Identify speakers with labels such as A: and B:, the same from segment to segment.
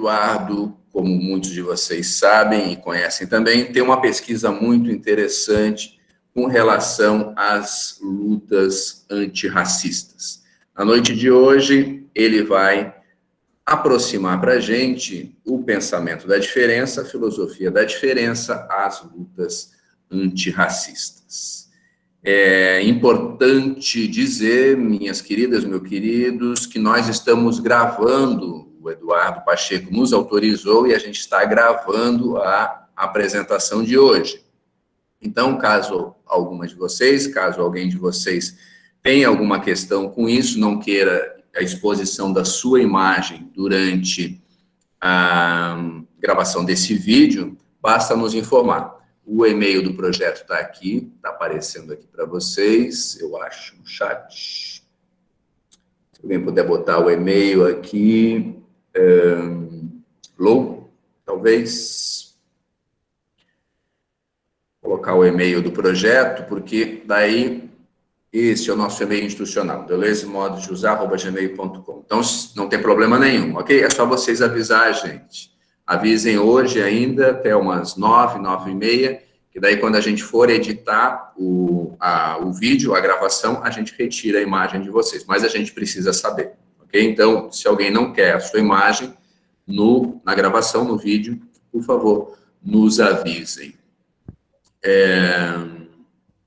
A: Eduardo, como muitos de vocês sabem e conhecem também, tem uma pesquisa muito interessante com relação às lutas antirracistas. Na noite de hoje, ele vai aproximar para a gente o pensamento da diferença, a filosofia da diferença, as lutas antirracistas. É importante dizer, minhas queridas, meus queridos, que nós estamos gravando, o Eduardo Pacheco nos autorizou e a gente está gravando a apresentação de hoje. Então, caso alguma de vocês, caso alguém de vocês tenha alguma questão com isso, não queira a exposição da sua imagem durante a gravação desse vídeo, basta nos informar. O e-mail do projeto está aqui, está aparecendo aqui para vocês, eu acho, no chat. Se alguém puder botar o e-mail aqui, Lou, talvez. Colocar o e-mail do projeto, porque daí esse é o nosso e-mail institucional, deleizemodosdeusar@gmail.com. Então, não tem problema nenhum, ok? É só vocês avisar a gente. Avisem hoje ainda, até umas 9, 9h30, que daí quando a gente for editar o vídeo, a gravação, a gente retira a imagem de vocês. Mas a gente precisa saber, ok? Então, se alguém não quer a sua imagem na gravação, no vídeo, por favor, nos avisem.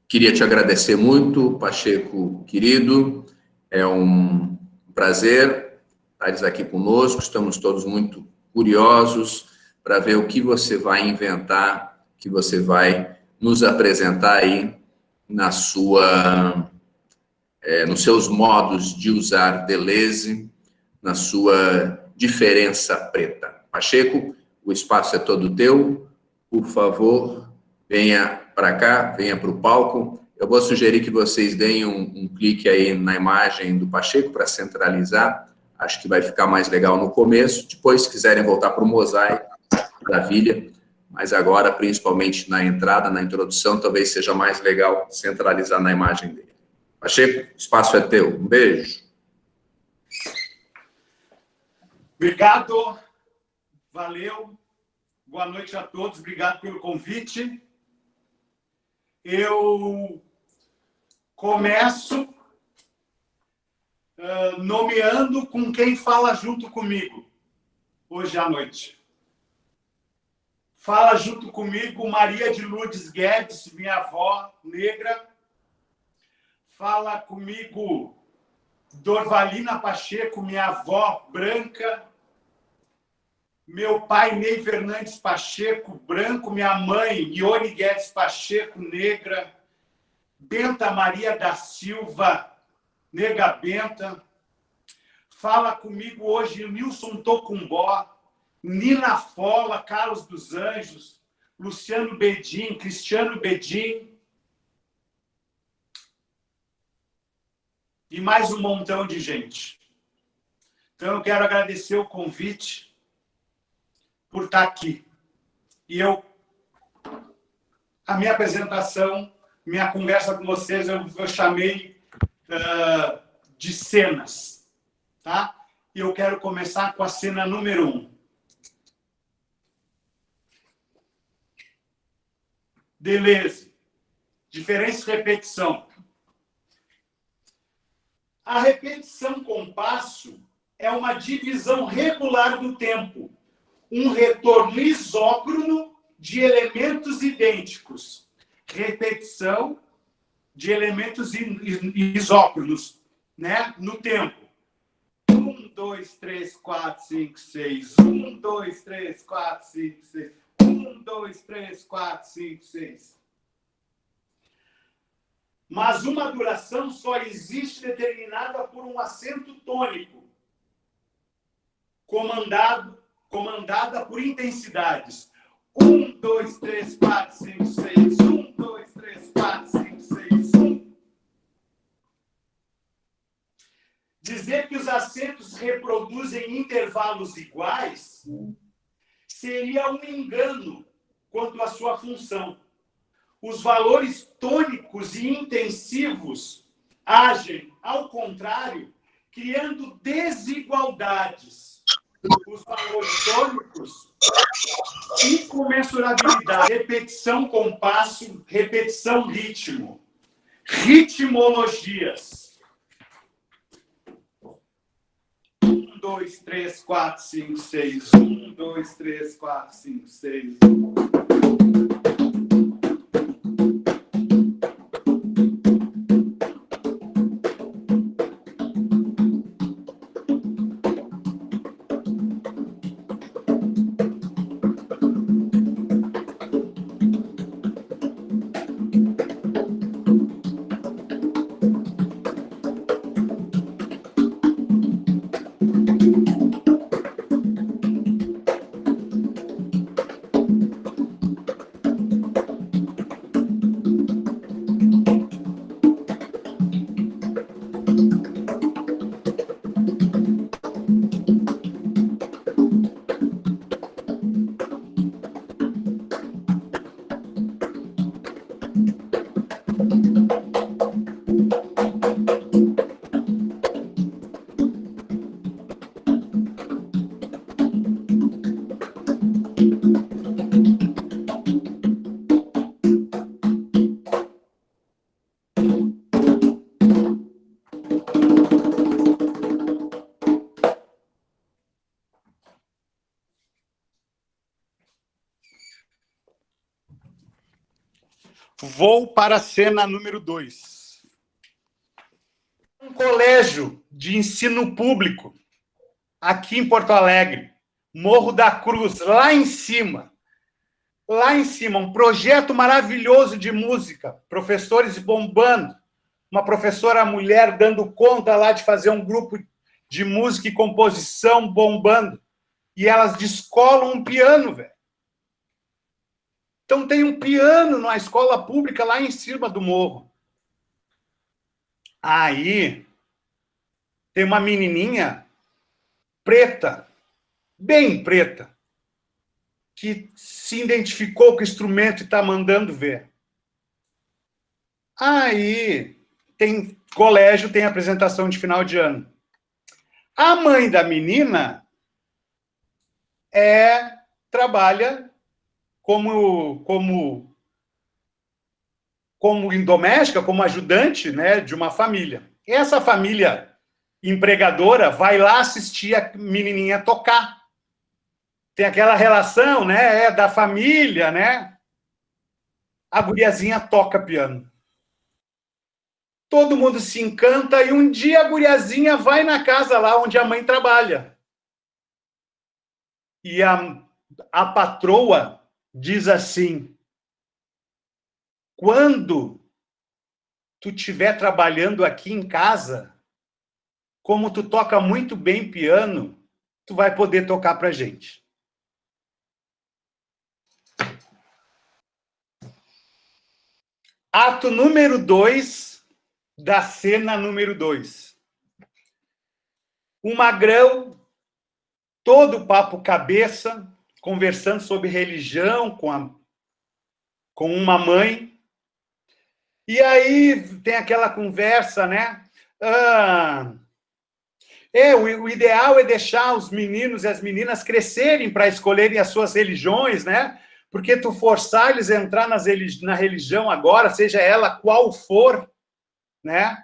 A: Queria te agradecer muito, Pacheco, querido. É um prazer estares aqui conosco. Estamos todos muito curiosos para ver o que você vai inventar, que você vai nos apresentar aí nos seus modos de usar Deleuze, na sua diferença preta. Pacheco, o espaço é todo teu. Por favor, venha para cá, venha para o palco. Eu vou sugerir que vocês deem um clique aí na imagem do Pacheco para centralizar. Acho que vai ficar mais legal no começo. Depois, se quiserem voltar para o mosaico, maravilha. Mas agora, principalmente na entrada, na introdução, talvez seja mais legal centralizar na imagem dele. Pacheco, o espaço é teu. Um beijo.
B: Obrigado. Valeu. Boa noite a todos. Obrigado pelo convite. Eu começo nomeando com quem fala junto comigo hoje à noite. Fala junto comigo Maria de Lourdes Guedes, minha avó negra. Fala comigo Dorvalina Pacheco, minha avó branca. Meu pai, Ney Fernandes Pacheco, branco. Minha mãe, Ione Guedes Pacheco, negra. Benta Maria da Silva, nega Benta. Fala comigo hoje Nilson Tocumbó, Nina Fola, Carlos dos Anjos, Luciano Bedin, Cristiano Bedin. E mais um montão de gente. Então, eu quero agradecer o convite por estar aqui. E a minha apresentação, minha conversa com vocês, eu chamei de cenas, tá? E eu quero começar com a cena número 1. Deleuze. Diferença e repetição. A repetição com passo é uma divisão regular do tempo, um retorno isócrono de elementos idênticos. Repetição de elementos isócronos, né? No tempo. 1, 2, 3, 4, 5, 6. 1, 2, 3, 4, 5, 6. 1, 2, 3, 4, 5, 6. Mas uma duração só existe determinada por um acento tônico, comandada por intensidades. 1, 2, 3, 4, 5, 6. 1, 2, 3, 4, 5, 6. 1. Dizer que os acentos reproduzem intervalos iguais seria um engano quanto à sua função. Os valores tônicos e intensivos agem, ao contrário, criando desigualdades os valores tônicos, incomensurabilidade, repetição, compasso, repetição, ritmo, ritmologias. 1, 2, 3, 4, 5, 6. 1, 2, 3, 4, 5, 6. Vou para a cena número 2. Um colégio de ensino público, aqui em Porto Alegre, Morro da Cruz, lá em cima. Lá em cima, um projeto maravilhoso de música, professores bombando, uma professora mulher dando conta lá de fazer um grupo de música e composição bombando. E elas descolam um piano, velho. Então tem um piano na escola pública lá em cima do morro. Aí tem uma menininha preta, bem preta, que se identificou com o instrumento e está mandando ver. Aí tem colégio, tem apresentação de final de ano. A mãe da menina trabalha como doméstica, como ajudante, né, de uma família. Essa família empregadora vai lá assistir a menininha tocar. Tem aquela relação, né, da família, né? A guriazinha toca piano. Todo mundo se encanta e um dia a guriazinha vai na casa lá onde a mãe trabalha. E a patroa diz assim: quando tu estiver trabalhando aqui em casa, como tu toca muito bem piano, tu vai poder tocar pra gente. Ato número 2 da cena número 2. Um magrão, todo papo cabeça, conversando sobre religião com uma mãe. E aí tem aquela conversa, né? O ideal é deixar os meninos e as meninas crescerem para escolherem as suas religiões, né? Porque tu forçar eles a entrar na religião agora, seja ela qual for, né?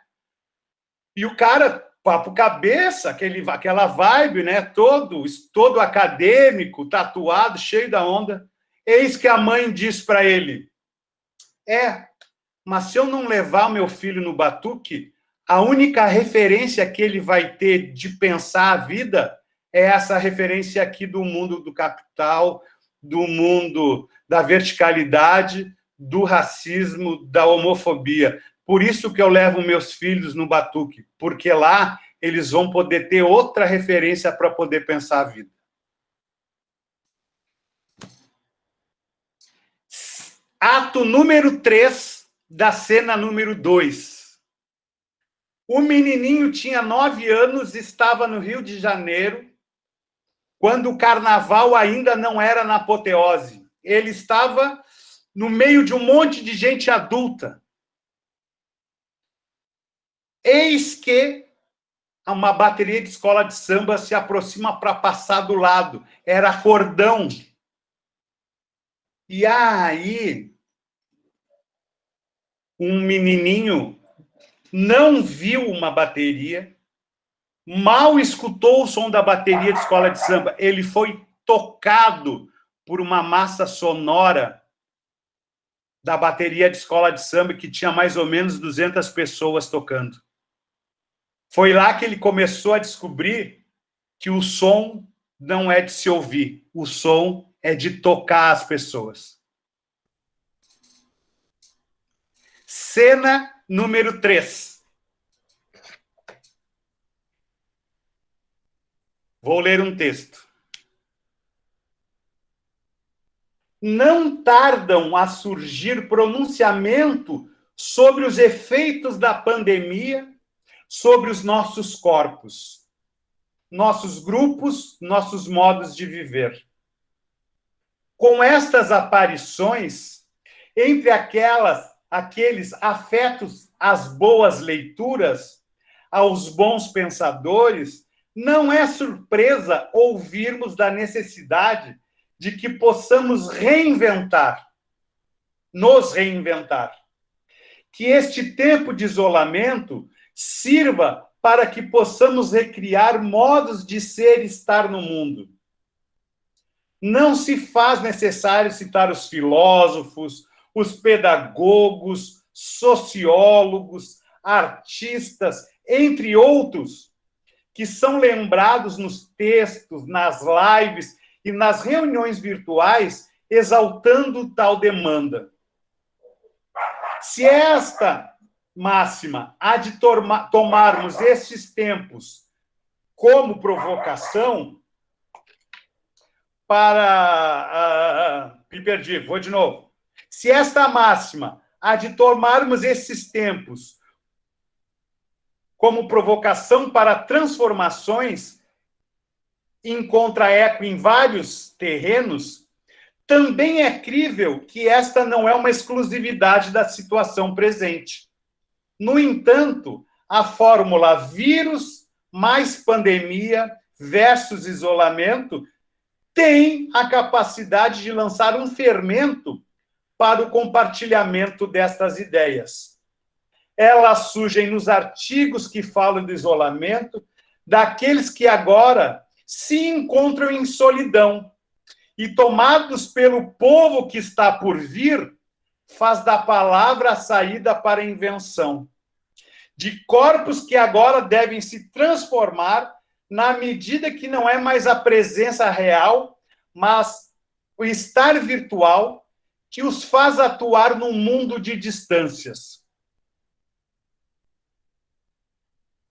B: E o cara, papo cabeça, aquela vibe, né? Todo acadêmico, tatuado, cheio da onda. Eis que a mãe diz para ele: mas se eu não levar o meu filho no batuque, a única referência que ele vai ter de pensar a vida é essa referência aqui do mundo do capital, do mundo da verticalidade, do racismo, da homofobia. Por isso que eu levo meus filhos no batuque, porque lá eles vão poder ter outra referência para poder pensar a vida. Ato número 3 da cena número 2. O menininho tinha 9 anos, estava no Rio de Janeiro, quando o carnaval ainda não era na apoteose. Ele estava no meio de um monte de gente adulta. Eis que uma bateria de escola de samba se aproxima para passar do lado. Era cordão. E aí, um menininho não viu uma bateria, mal escutou o som da bateria de escola de samba. Ele foi tocado por uma massa sonora da bateria de escola de samba, que tinha mais ou menos 200 pessoas tocando. Foi lá que ele começou a descobrir que o som não é de se ouvir, o som é de tocar as pessoas. Cena número 3. Vou ler um texto. Não tardam a surgir pronunciamento sobre os efeitos da pandemia sobre os nossos corpos, nossos grupos, nossos modos de viver. Com estas aparições, entre aqueles afetos às boas leituras, aos bons pensadores, não é surpresa ouvirmos da necessidade de que possamos nos reinventar. Que este tempo de isolamento sirva para que possamos recriar modos de ser e estar no mundo. Não se faz necessário citar os filósofos, os pedagogos, sociólogos, artistas, entre outros, que são lembrados nos textos, nas lives e nas reuniões virtuais, exaltando tal demanda. Se esta máxima há de tomarmos estes tempos como provocação para... me perdi, vou de novo. Se esta máxima há de tomarmos esses tempos como provocação para transformações, encontra eco em vários terrenos, também é crível que esta não é uma exclusividade da situação presente. No entanto, a fórmula vírus mais pandemia versus isolamento tem a capacidade de lançar um fermento para o compartilhamento destas ideias. Elas surgem nos artigos que falam do isolamento, daqueles que agora se encontram em solidão e, tomados pelo povo que está por vir, faz da palavra a saída para a invenção. De corpos que agora devem se transformar na medida que não é mais a presença real, mas o estar virtual que os faz atuar num mundo de distâncias.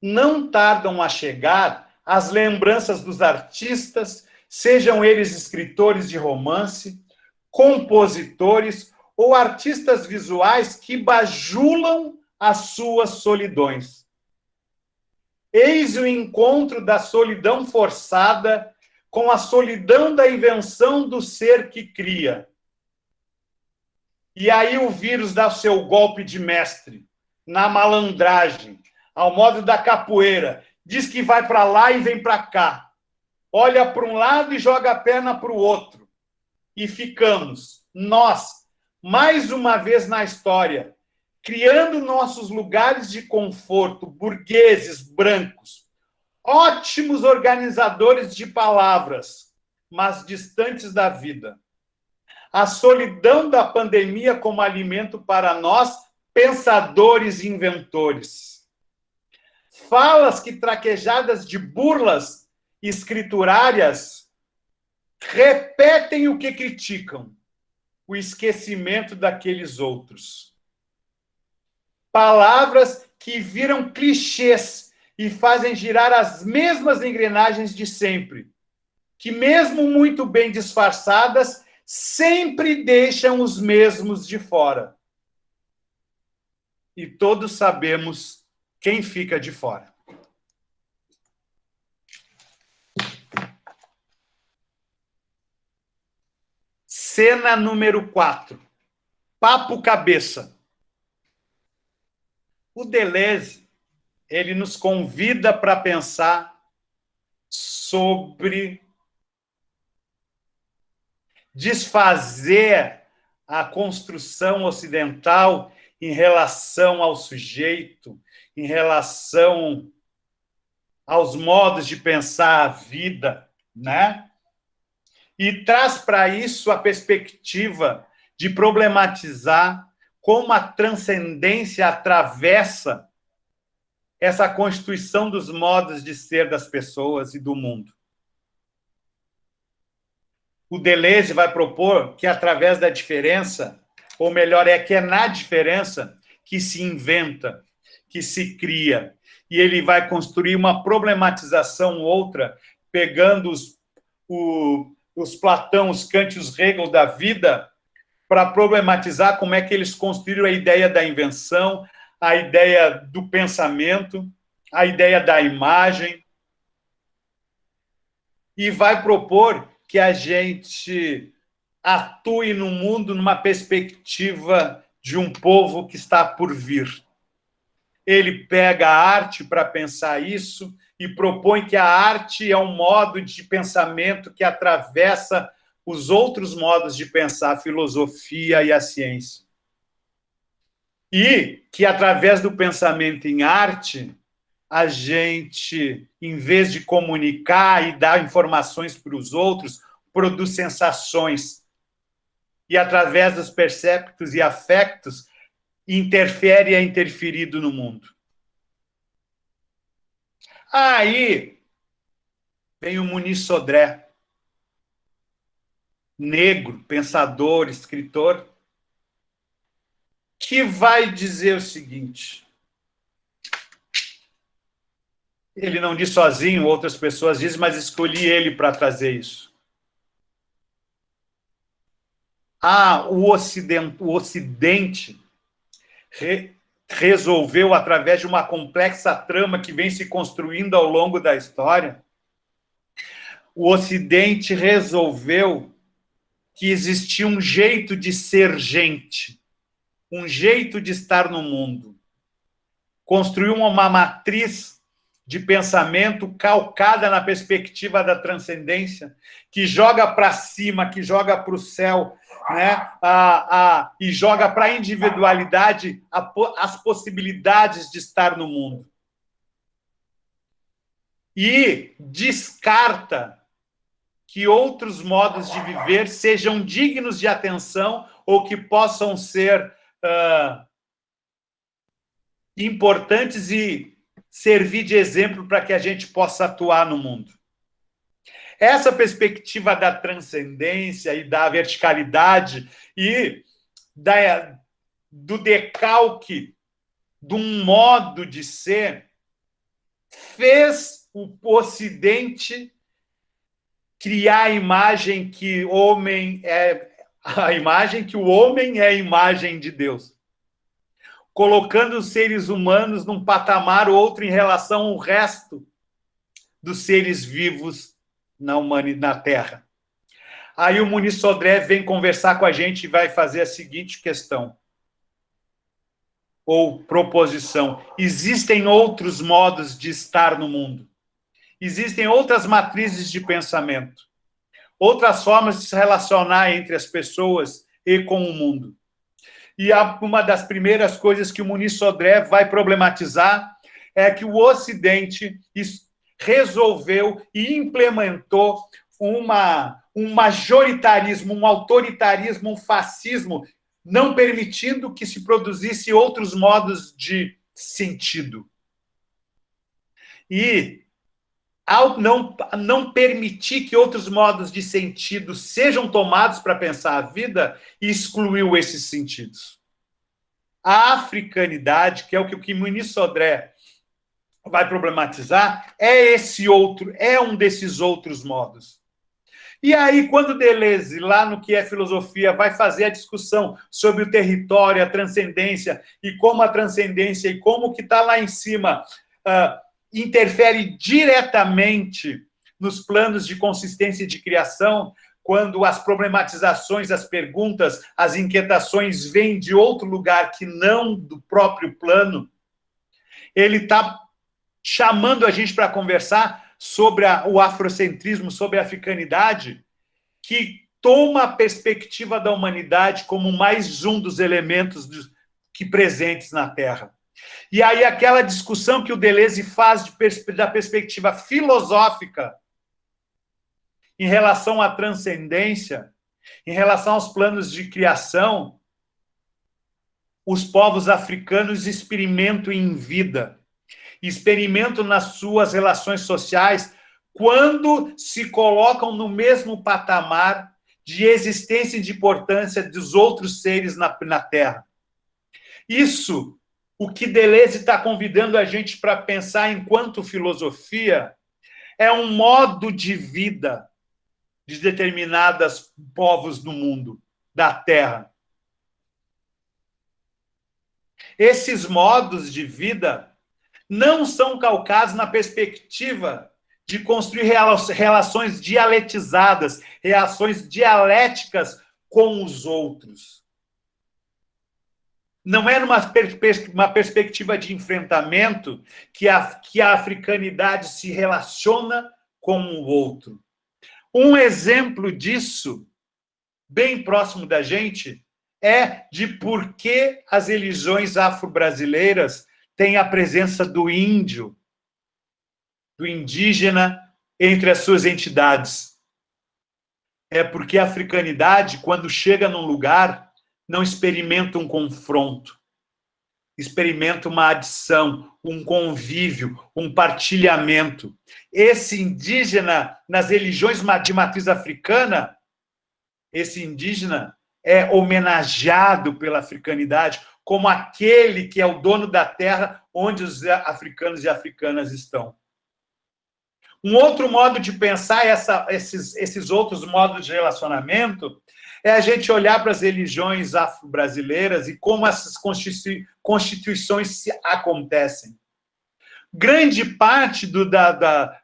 B: Não tardam a chegar as lembranças dos artistas, sejam eles escritores de romance, compositores ou artistas visuais que bajulam as suas solidões. Eis o encontro da solidão forçada com a solidão da invenção do ser que cria. E aí o vírus dá o seu golpe de mestre, na malandragem, ao modo da capoeira. Diz que vai para lá e vem para cá. Olha para um lado e joga a perna para o outro. E ficamos, nós, mais uma vez na história, criando nossos lugares de conforto, burgueses, brancos, ótimos organizadores de palavras, mas distantes da vida. A solidão da pandemia como alimento para nós, pensadores e inventores. Falas que, traquejadas de burlas escriturárias, repetem o que criticam, o esquecimento daqueles outros. Palavras que viram clichês e fazem girar as mesmas engrenagens de sempre, que, mesmo muito bem disfarçadas, sempre deixam os mesmos de fora. E todos sabemos quem fica de fora. Cena número 4. Papo cabeça. O Deleuze, ele nos convida para pensar sobre desfazer a construção ocidental em relação ao sujeito, em relação aos modos de pensar a vida, né? E traz para isso a perspectiva de problematizar como a transcendência atravessa essa constituição dos modos de ser das pessoas e do mundo. O Deleuze vai propor que, através da diferença, ou melhor, que é na diferença que se inventa, que se cria. E ele vai construir uma problematização outra, pegando os Platão, os Kant e os Hegel da vida, para problematizar como é que eles construíram a ideia da invenção, a ideia do pensamento, a ideia da imagem, e vai propor que a gente atue no mundo numa perspectiva de um povo que está por vir. Ele pega a arte para pensar isso e propõe que a arte é um modo de pensamento que atravessa os outros modos de pensar, a filosofia e a ciência. E que, através do pensamento em arte, a gente, em vez de comunicar e dar informações para os outros, produz sensações. E, através dos perceptos e afectos, interfere e é interferido no mundo. Aí vem o Muniz Sodré, negro, pensador, escritor, que vai dizer o seguinte. Ele não diz sozinho, outras pessoas dizem, mas escolhi ele para trazer isso. O Ocidente resolveu, através de uma complexa trama que vem se construindo ao longo da história, o Ocidente resolveu que existia um jeito de ser gente, um jeito de estar no mundo. Construiu uma matriz de pensamento calcada na perspectiva da transcendência, que joga para cima, que joga para o céu, né? E joga para a individualidade as possibilidades de estar no mundo. E descarta que outros modos de viver sejam dignos de atenção ou que possam ser importantes e servir de exemplo para que a gente possa atuar no mundo. Essa perspectiva da transcendência e da verticalidade e do decalque de um modo de ser fez o Ocidente criar a imagem que o homem é a imagem de Deus, colocando os seres humanos num patamar ou outro em relação ao resto dos seres vivos na Terra. Aí o Muniz Sodré vem conversar com a gente e vai fazer a seguinte questão, ou proposição. Existem outros modos de estar no mundo. Existem outras matrizes de pensamento. Outras formas de se relacionar entre as pessoas e com o mundo. E uma das primeiras coisas que o Muniz Sodré vai problematizar é que o Ocidente resolveu e implementou um majoritarismo, um autoritarismo, um fascismo, não permitindo que se produzisse outros modos de sentido. E, ao não permitir que outros modos de sentido sejam tomados para pensar a vida, excluiu esses sentidos. A africanidade, que é o que o Muniz Sodré vai problematizar, é um desses outros modos. E aí, quando Deleuze, lá no Que é Filosofia, vai fazer a discussão sobre o território, a transcendência, e como a transcendência e como que está lá em cima interfere diretamente nos planos de consistência e de criação, quando as problematizações, as perguntas, as inquietações vêm de outro lugar que não do próprio plano, ele está chamando a gente para conversar sobre o afrocentrismo, sobre a africanidade, que toma a perspectiva da humanidade como mais um dos elementos que presentes na Terra. E aí aquela discussão que o Deleuze faz da perspectiva filosófica em relação à transcendência, em relação aos planos de criação, os povos africanos experimentam em vida, experimentam nas suas relações sociais, quando se colocam no mesmo patamar de existência e de importância dos outros seres na Terra. Isso, o que Deleuze está convidando a gente para pensar enquanto filosofia, é um modo de vida de determinados povos do mundo, da Terra. Esses modos de vida não são calcados na perspectiva de construir relações dialetizadas, relações dialéticas com os outros. Não é numa perspectiva de enfrentamento que a africanidade se relaciona com o outro. Um exemplo disso, bem próximo da gente, é de por que as religiões afro-brasileiras têm a presença do índio, do indígena, entre as suas entidades. É porque a africanidade, quando chega num lugar, não experimenta um confronto, experimenta uma adição, um convívio, um partilhamento. Esse indígena, nas religiões de matriz africana, esse indígena é homenageado pela africanidade como aquele que é o dono da terra onde os africanos e africanas estão. Um outro modo de pensar esses outros modos de relacionamento é a gente olhar para as religiões afro-brasileiras e como essas constituições acontecem. Grande parte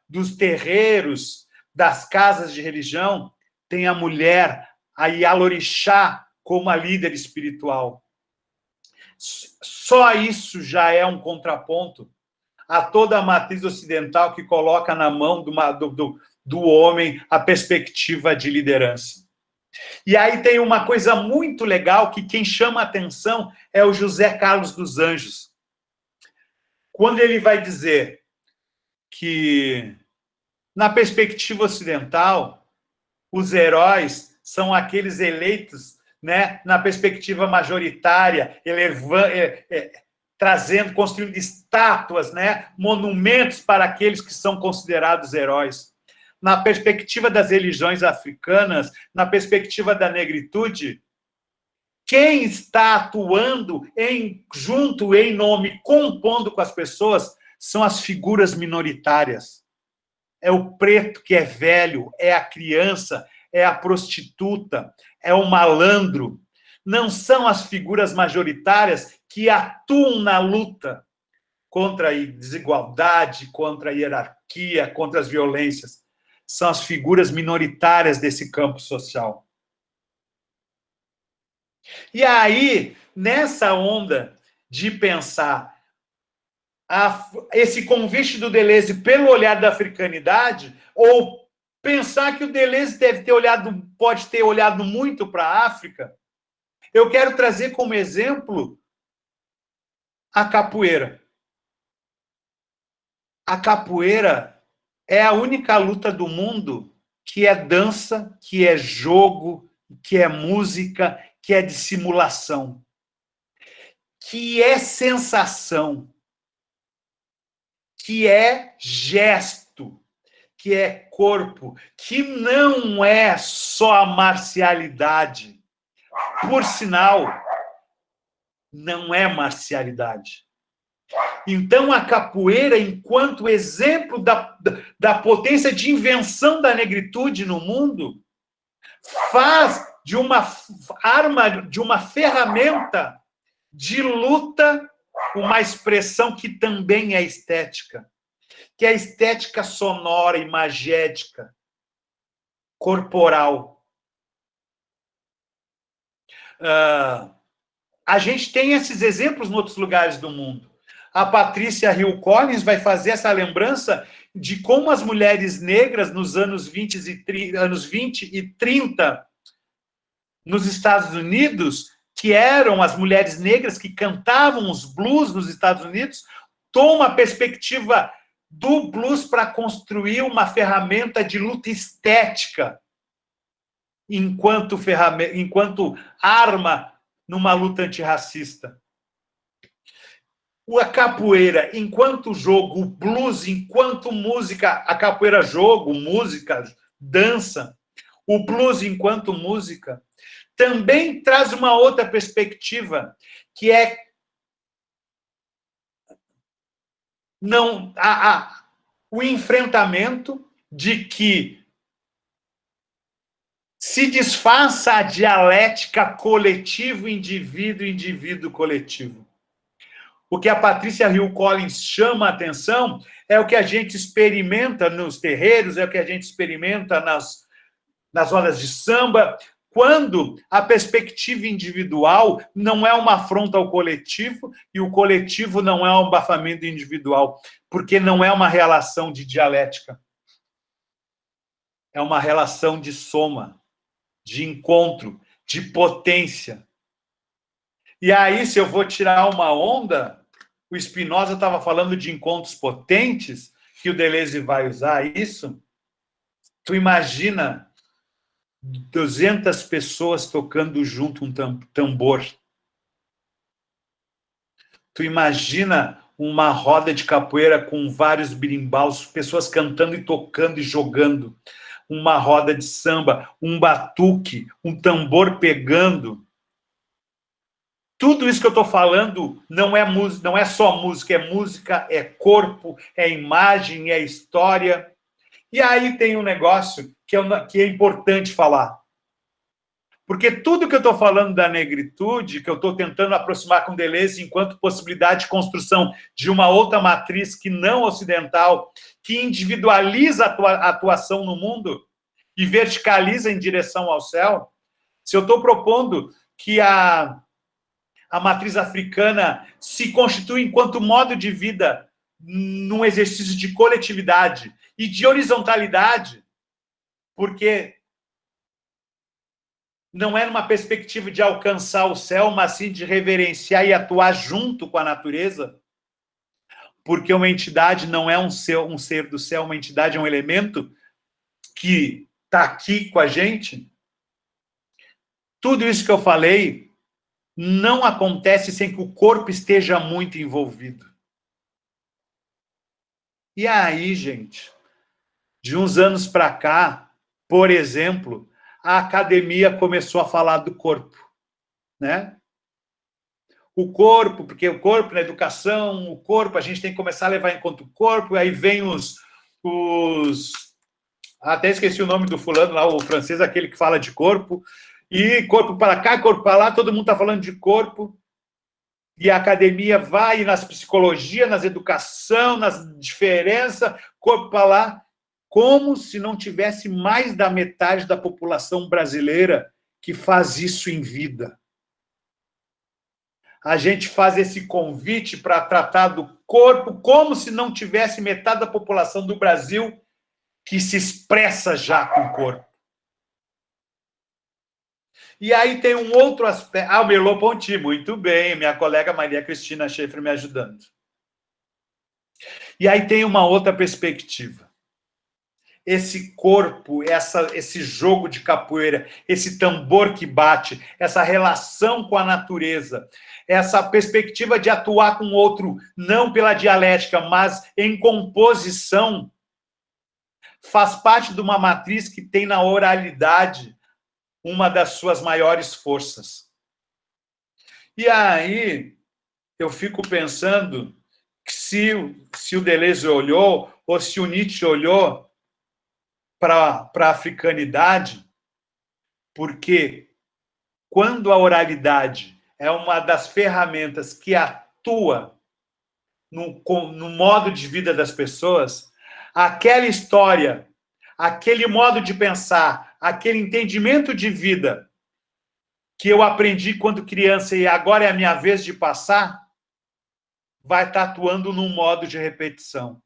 B: dos terreiros, das casas de religião, tem a mulher, a Ialorixá, como a líder espiritual. Só isso já é um contraponto a toda a matriz ocidental que coloca na mão do homem a perspectiva de liderança. E aí tem uma coisa muito legal que quem chama a atenção é o José Carlos dos Anjos. Quando ele vai dizer que, na perspectiva ocidental, os heróis são aqueles eleitos, né, na perspectiva majoritária, construindo estátuas, né, monumentos para aqueles que são considerados heróis. Na perspectiva das religiões africanas, na perspectiva da negritude, quem está atuando junto, em nome, compondo com as pessoas, são as figuras minoritárias. É o preto que é velho, é a criança, é a prostituta, é o malandro. Não são as figuras majoritárias que atuam na luta contra a desigualdade, contra a hierarquia, contra as violências. São as figuras minoritárias desse campo social. E aí, nessa onda de pensar esse convite do Deleuze pelo olhar da africanidade, ou pensar que o Deleuze pode ter olhado muito para a África, eu quero trazer como exemplo a capoeira. A capoeira é a única luta do mundo que é dança, que é jogo, que é música, que é dissimulação, que é sensação, que é gesto, que é corpo, que não é só a marcialidade. Por sinal, não é marcialidade. Então, a capoeira, enquanto exemplo da potência de invenção da negritude no mundo, faz de uma arma, de uma ferramenta de luta, uma expressão que também é estética, que é a estética sonora, imagética, corporal. A gente tem esses exemplos em outros lugares do mundo. a Patrícia Hill Collins vai fazer essa lembrança de como as mulheres negras nos anos 20 e 30 nos Estados Unidos, que eram as mulheres negras que cantavam os blues nos Estados Unidos, tomam a perspectiva do blues para construir uma ferramenta de luta estética enquanto arma numa luta antirracista. A capoeira enquanto jogo, o blues enquanto música, a capoeira jogo, música, dança, o blues enquanto música, também traz uma outra perspectiva, que é o enfrentamento de que se desfaça a dialética coletivo, indivíduo, indivíduo, coletivo. O que a Patrícia Hill Collins chama a atenção é o que a gente experimenta nos terreiros, é o que a gente experimenta nas rodas de samba, quando a perspectiva individual não é uma afronta ao coletivo e o coletivo não é um abafamento individual, porque não é uma relação de dialética. É uma relação de soma, de encontro, de potência. E aí, se eu vou tirar uma onda, o Spinoza estava falando de encontros potentes, que o Deleuze vai usar isso. Tu imagina 200 pessoas tocando junto um tambor. Tu imagina uma roda de capoeira com vários birimbaus, pessoas cantando e tocando e jogando. Uma roda de samba, um batuque, um tambor pegando. Tudo isso que eu estou falando não é só música, é corpo, é imagem, é história. E aí tem um negócio que é importante falar. Porque tudo que eu estou falando da negritude, que eu estou tentando aproximar com Deleuze enquanto possibilidade de construção de uma outra matriz que não ocidental, que individualiza a atuação no mundo e verticaliza em direção ao céu, se eu estou propondo que a matriz africana se constitui enquanto modo de vida num exercício de coletividade e de horizontalidade, porque não é numa perspectiva de alcançar o céu, mas sim de reverenciar e atuar junto com a natureza, porque uma entidade não é um ser do céu, uma entidade é um elemento que está aqui com a gente. Tudo isso que eu falei não acontece sem que o corpo esteja muito envolvido. E aí, gente, de uns anos para cá, por exemplo, a academia começou a falar do corpo, né? O corpo, porque o corpo na educação, o corpo, a gente tem que começar a levar em conta o corpo, aí vem até esqueci o nome do fulano lá, o francês, aquele que fala de corpo, e corpo para cá, corpo para lá, todo mundo está falando de corpo, e a academia vai nas psicologia, nas educação, nas diferenças, corpo para lá, como se não tivesse mais da metade da população brasileira que faz isso em vida. A gente faz esse convite para tratar do corpo como se não tivesse metade da população do Brasil que se expressa já com o corpo. E aí tem um outro aspecto. Ah, o Merleau-Ponty, muito bem, minha colega Maria Cristina Schaeffer me ajudando. E aí tem uma outra perspectiva. Esse corpo, esse jogo de capoeira, esse tambor que bate, essa relação com a natureza, essa perspectiva de atuar com o outro, não pela dialética, mas em composição, faz parte de uma matriz que tem na oralidade uma das suas maiores forças. E aí, eu fico pensando que se o Deleuze olhou, ou se o Nietzsche olhou para a africanidade, porque quando a oralidade é uma das ferramentas que atua no modo de vida das pessoas, aquela história, aquele modo de pensar, aquele entendimento de vida que eu aprendi quando criança e agora é a minha vez de passar, vai estar atuando num modo de repetição.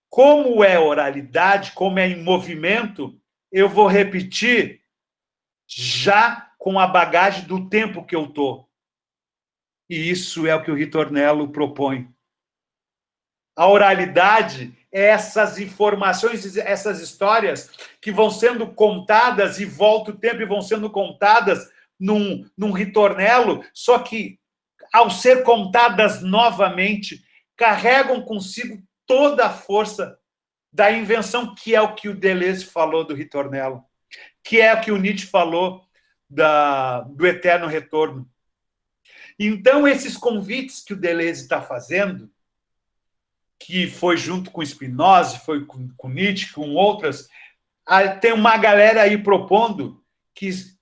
B: Como é oralidade, como é em movimento, eu vou repetir já com a bagagem do tempo que eu estou. E isso é o que o Ritornello propõe. A oralidade é essas informações, essas histórias que vão sendo contadas e volta o tempo e vão sendo contadas num ritornello, só que, ao ser contadas novamente, carregam consigo toda a força da invenção, que é o que o Deleuze falou do ritornello, que é o que o Nietzsche falou do eterno retorno. Então, esses convites que o Deleuze está fazendo, que foi junto com Spinoza, foi com Nietzsche, com outras, tem uma galera aí propondo que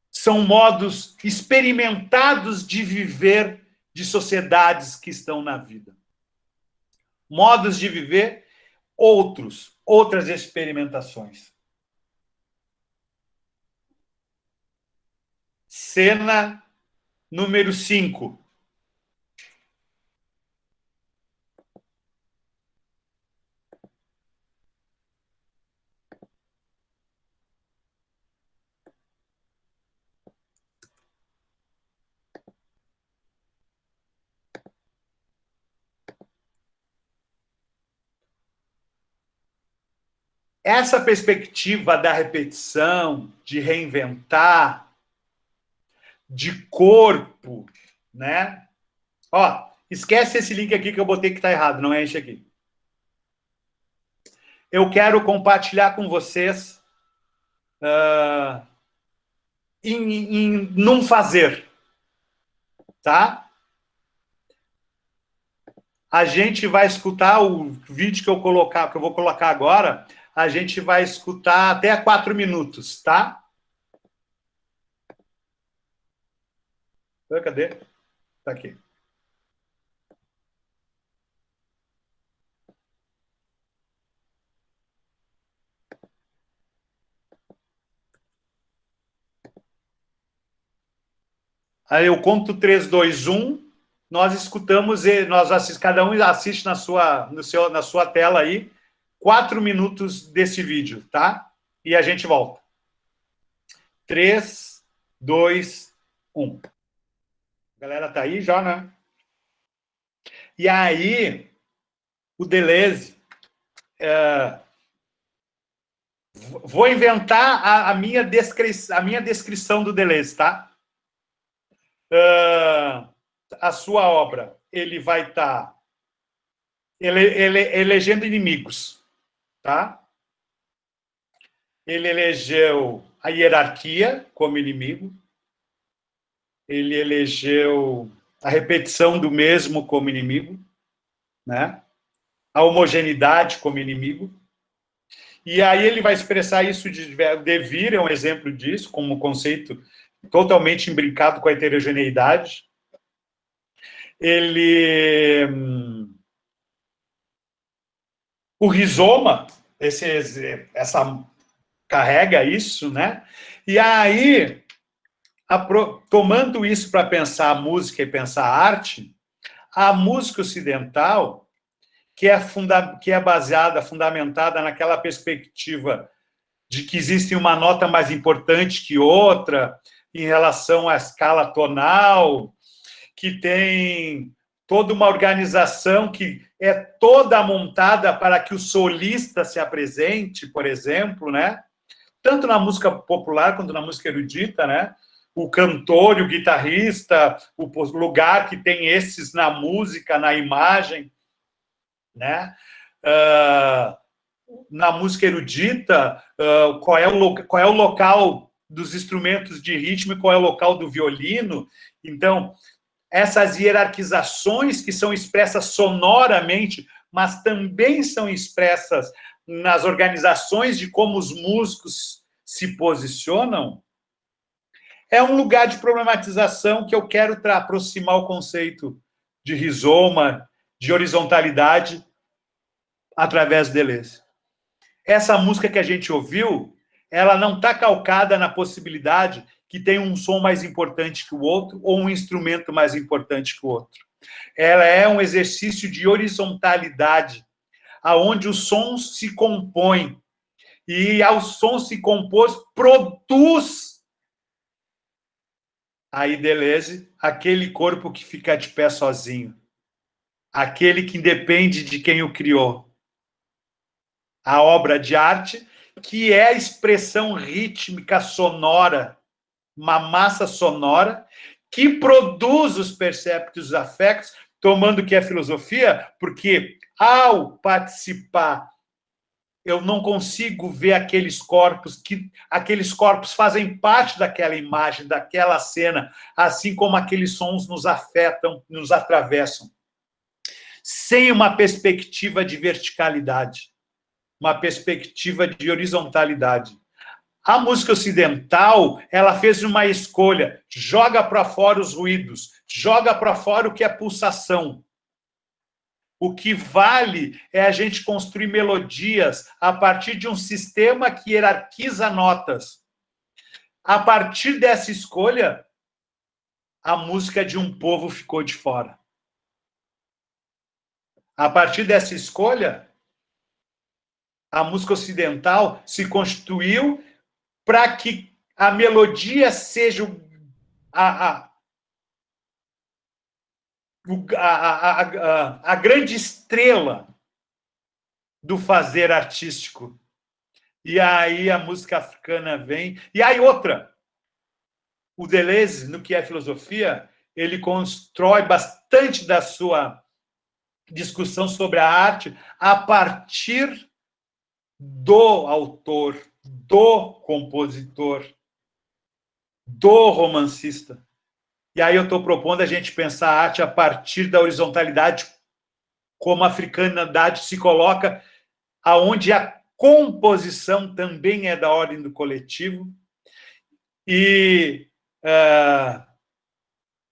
B: são modos experimentados de viver de sociedades que estão na vida. Modos de viver outras experimentações. Cena número 5. Essa perspectiva da repetição, de reinventar, de corpo, né? Ó, esquece esse link aqui que eu botei que está errado, não é esse aqui. Eu quero compartilhar com vocês num fazer, tá? A gente vai escutar o vídeo que eu vou colocar agora, a gente vai escutar até 4 minutos, tá? Cadê? Tá aqui. Aí eu conto 3, 2, 1, nós escutamos, cada um assiste na sua tela aí, 4 minutos desse vídeo, tá? E a gente volta. 3, 2, 1. A galera tá aí já, né? E aí, o Deleuze... vou inventar a minha descrição do Deleuze, tá? A sua obra, ele vai estar elegendo inimigos, tá? Ele elegeu a hierarquia como inimigo, ele elegeu a repetição do mesmo como inimigo, né? A homogeneidade como inimigo. E aí ele vai expressar isso De Vir é um exemplo disso, como um conceito totalmente imbricado com a heterogeneidade. O rizoma, essa carrega isso, né? E aí, tomando isso para pensar a música e pensar a arte, a música ocidental, que é fundamentada naquela perspectiva de que existe uma nota mais importante que outra em relação à escala tonal, que tem toda uma organização que é toda montada para que o solista se apresente, por exemplo, né? Tanto na música popular quanto na música erudita, né? O cantor e o guitarrista, o lugar que tem esses na música, na imagem, né? Na música erudita, qual é o local dos instrumentos de ritmo e qual é o local do violino. Então, essas hierarquizações que são expressas sonoramente, mas também são expressas nas organizações de como os músicos se posicionam, é um lugar de problematização que eu quero aproximar o conceito de rizoma, de horizontalidade, através de Deleuze. Essa música que a gente ouviu, ela não está calcada na possibilidade que tem um som mais importante que o outro ou um instrumento mais importante que o outro. Ela é um exercício de horizontalidade, aonde o som se compõe e ao som se compôs, produz aí, Deleuze, aquele corpo que fica de pé sozinho, aquele que independe de quem o criou. A obra de arte, que é a expressão rítmica sonora, uma massa sonora, que produz os perceptos os afetos, tomando que é filosofia, porque ao participar, eu não consigo ver aqueles corpos fazem parte daquela imagem, daquela cena, assim como aqueles sons nos afetam, nos atravessam. Sem uma perspectiva de verticalidade, uma perspectiva de horizontalidade. A música ocidental, ela fez uma escolha, joga para fora os ruídos, joga para fora o que é pulsação. O que vale é a gente construir melodias a partir de um sistema que hierarquiza notas. A partir dessa escolha, a música de um povo ficou de fora. A partir dessa escolha, a música ocidental se constituiu para que a melodia seja a grande estrela do fazer artístico. E aí a música africana vem. E aí outra, o Deleuze, no que é filosofia, ele constrói bastante da sua discussão sobre a arte a partir do autor, do compositor, do romancista. E aí eu estou propondo a gente pensar a arte a partir da horizontalidade, como a africanidade se coloca, aonde a composição também é da ordem do coletivo e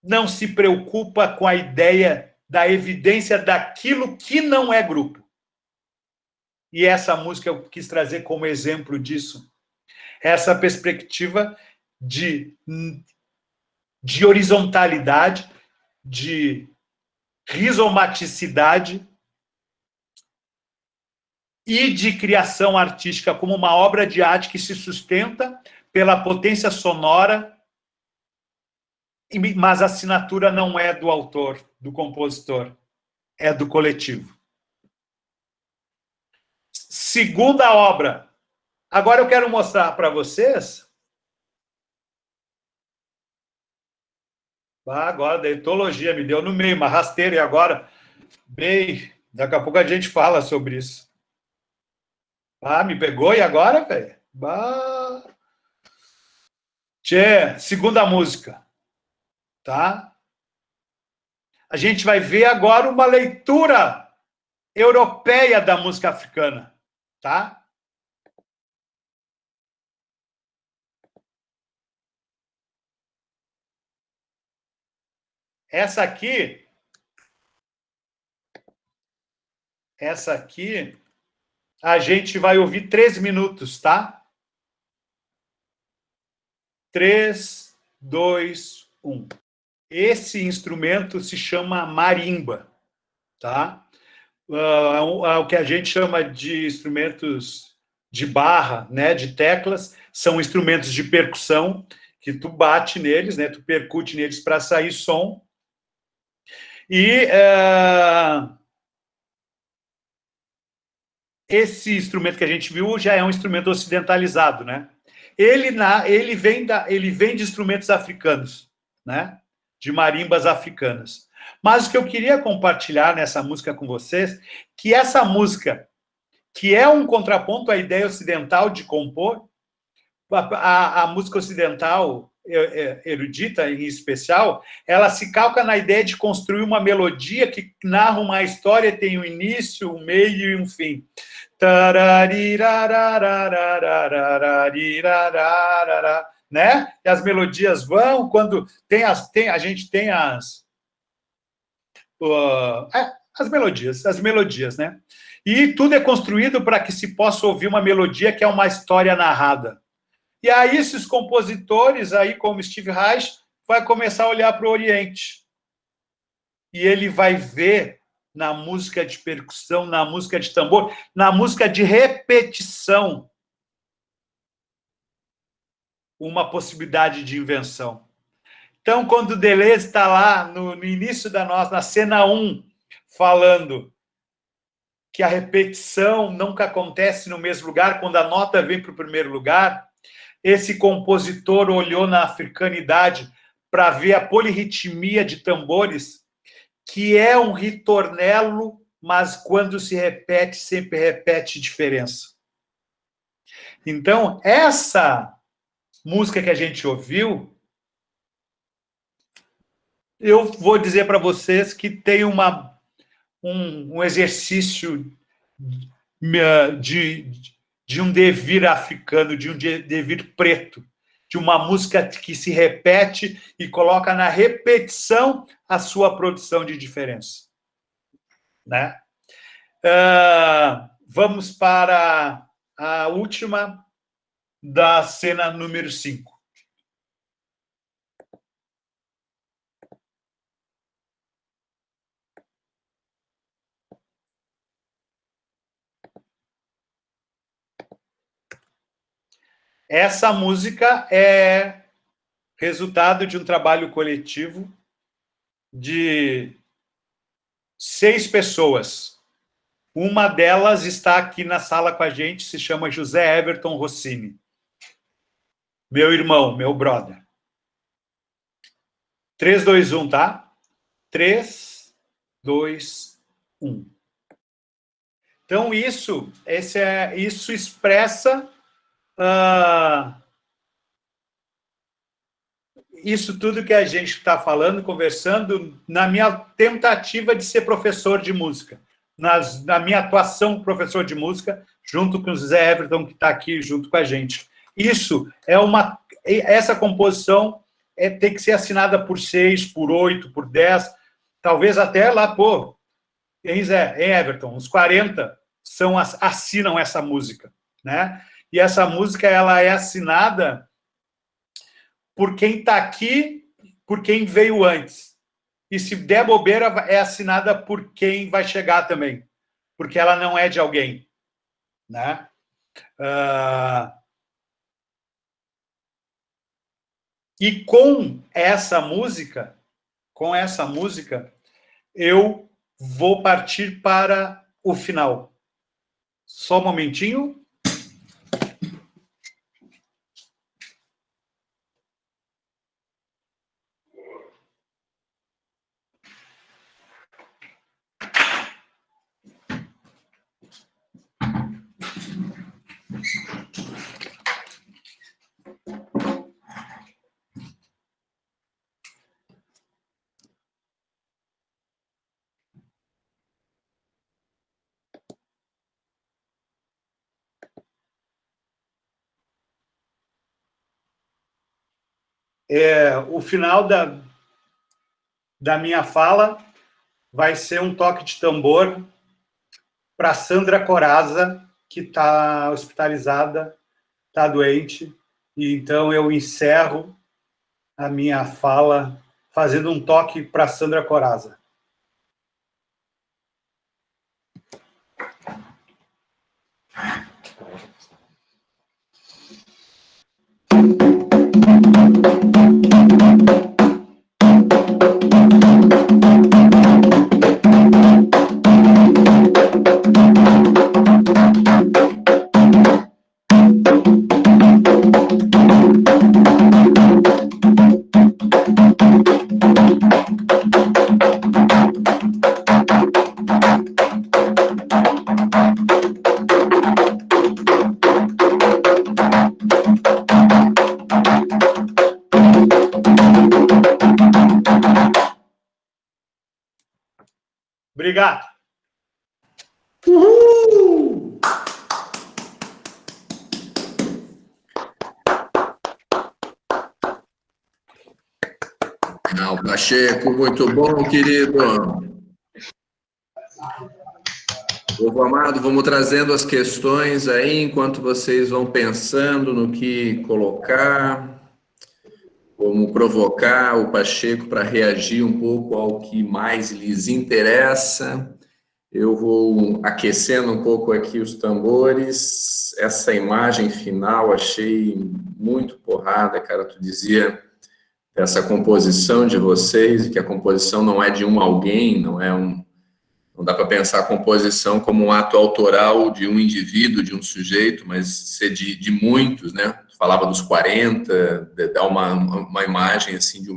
B: não se preocupa com a ideia da evidência daquilo que não é grupo. E essa música eu quis trazer como exemplo disso. Essa perspectiva de horizontalidade, de rizomaticidade e de criação artística como uma obra de arte que se sustenta pela potência sonora, mas a assinatura não é do autor, do compositor, é do coletivo. Segunda obra. Agora eu quero mostrar para vocês. Agora, da etologia, me deu no meio, uma rasteira, e agora, bem, daqui a pouco a gente fala sobre isso. Me pegou, e agora, velho? Tchê, segunda música, tá? A gente vai ver agora uma leitura europeia da música africana, tá? Essa aqui, a gente vai ouvir 3 minutos, tá? 3, 2, 1. Esse instrumento se chama marimba, tá? O que a gente chama de instrumentos de barra, né, de teclas, são instrumentos de percussão que tu bate neles, né, tu percute neles para sair som. E esse instrumento que a gente viu já é um instrumento ocidentalizado, né? Ele vem de instrumentos africanos, né? De marimbas africanas. Mas o que eu queria compartilhar nessa música com vocês, que essa música, que é um contraponto à ideia ocidental de compor, a música ocidental erudita, em especial, ela se calca na ideia de construir uma melodia que narra uma história, tem um início, um meio e um fim. Né? E as melodias vão, quando a gente tem as melodias, né? E tudo é construído para que se possa ouvir uma melodia que é uma história narrada.
C: E aí esses compositores, aí como Steve Reich, vai começar a olhar para o Oriente. E ele vai ver na música de percussão, na música de tambor, na música de repetição, uma possibilidade de invenção. Então, quando o Deleuze está lá no início na cena 1, falando que a repetição nunca acontece no mesmo lugar, quando a nota vem para o primeiro lugar, esse compositor olhou na africanidade para ver a polirritmia de tambores, que é um ritornelo, mas quando se repete, sempre repete diferença. Então, essa música que a gente ouviu, eu vou dizer para vocês que tem um exercício de um devir africano, de um devir preto, de uma música que se repete e coloca na repetição a sua produção de diferença. Né? Vamos para a última da cena número 5. Essa música é resultado de um trabalho coletivo de 6 pessoas. Uma delas está aqui na sala com a gente, se chama José Everton Rossini. Meu irmão, meu brother. 3, 2, 1, tá? 3, 2, 1. Então, isso expressa isso tudo que a gente está falando, conversando, na minha tentativa de ser professor de música, na minha atuação como professor de música, junto com o Zé Everton, que está aqui junto com a gente. Isso essa composição tem que ser assinada por 6, por 8, por 10, talvez até lá, em Everton, uns 40 assinam essa música, né? E essa música ela é assinada por quem está aqui, por quem veio antes. E se der bobeira, é assinada por quem vai chegar também, porque ela não é de alguém, né? E com essa música, eu vou partir para o final. Só um momentinho. O final da minha fala vai ser um toque de tambor para Sandra Coraza, que está hospitalizada, está doente, e então eu encerro a minha fala fazendo um toque para Sandra Coraza. Obrigado.
A: Uhul! Não, Pacheco, muito bom, querido. Povo amado, vamos trazendo as questões aí enquanto vocês vão pensando no que colocar, como provocar o Pacheco para reagir um pouco ao que mais lhes interessa. Eu vou aquecendo um pouco aqui os tambores. Essa imagem final achei muito porrada, cara. Tu dizia essa composição de vocês, que a composição não é de um alguém, não dá para pensar a composição como um ato autoral de um indivíduo, de um sujeito, mas ser de muitos, né? Falava dos 40, dá uma imagem assim de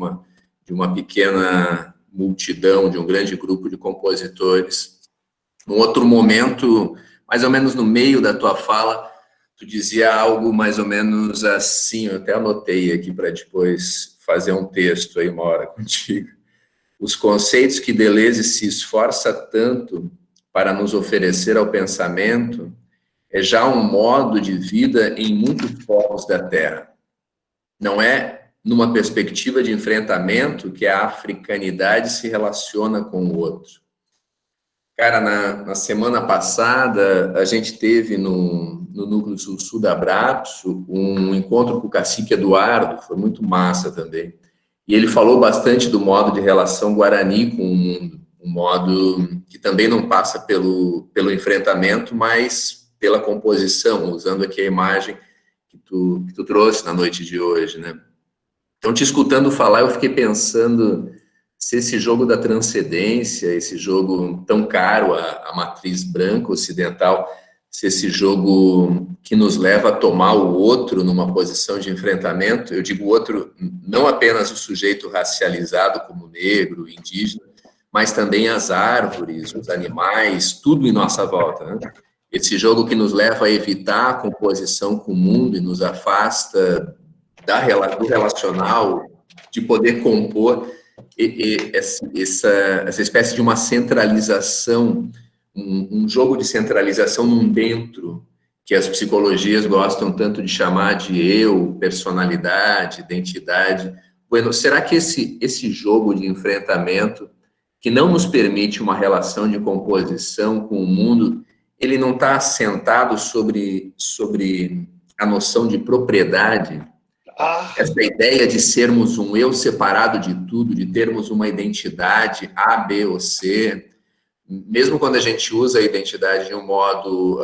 A: uma pequena multidão, de um grande grupo de compositores. Num outro momento, mais ou menos no meio da tua fala, tu dizia algo mais ou menos assim, eu até anotei aqui para depois fazer um texto aí uma hora contigo. Os conceitos que Deleuze se esforça tanto para nos oferecer ao pensamento é já um modo de vida em muitos povos da Terra. Não é numa perspectiva de enfrentamento que a africanidade se relaciona com o outro. Cara, na semana passada, a gente teve no Núcleo Sul da Abrapso um encontro com o cacique Eduardo, foi muito massa também. E ele falou bastante do modo de relação Guarani com o mundo, um modo que também não passa pelo enfrentamento, mas pela composição, usando aqui a imagem que tu trouxe na noite de hoje, né? Então, te escutando falar, eu fiquei pensando se esse jogo da transcendência, esse jogo tão caro à matriz branca ocidental, se esse jogo que nos leva a tomar o outro numa posição de enfrentamento, eu digo outro, não apenas o sujeito racializado como negro, indígena, mas também as árvores, os animais, tudo em nossa volta, né? Esse jogo que nos leva a evitar a composição com o mundo e nos afasta do relacional, de poder compor essa espécie de uma centralização, um jogo de centralização num dentro, que as psicologias gostam tanto de chamar de eu, personalidade, identidade. Bueno, será que esse jogo de enfrentamento, que não nos permite uma relação de composição com o mundo, ele não está assentado sobre a noção de propriedade? Essa ideia de sermos um eu separado de tudo, de termos uma identidade A, B ou C, mesmo quando a gente usa a identidade de um modo